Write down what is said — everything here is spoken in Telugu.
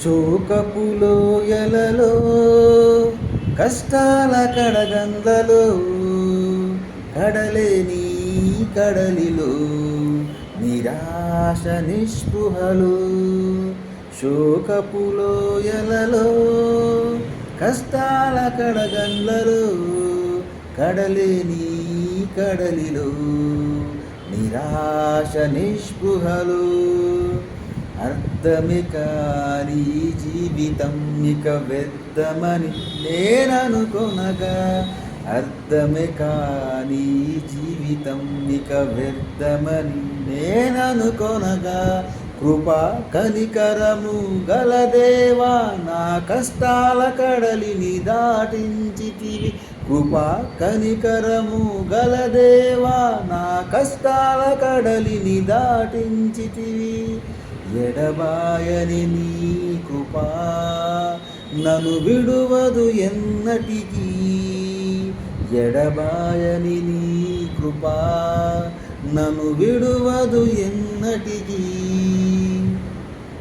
శోకపు లోయలలో కష్టాల కడగండ్లలో కడలేని కడలిలో నిరాశ నిస్పృహలు. శోకపు లోయలలో కష్టాల కడగండ్లలో కడలేని కడలిలో నిరాశ నిస్పృహలు. అర్థమే కాని జీవితం ఇక వ్యర్థమని నేననుకొనగా, అర్థమే కాని జీవితం ఇక వ్యర్థమని నేననుకొనగా, కృపా కనికరము గల దేవా నా కష్టాల కడలిని దాటించితివి. కృపా కనికరము గల దేవా నా కష్టాల కడలిని దాటించితివి. ఎడబాయని నీ కృపా నన్ను విడువదు ఎన్నటికీ. ఎడబాయని నీ కృపా నన్ను విడువదు ఎన్నటికీ.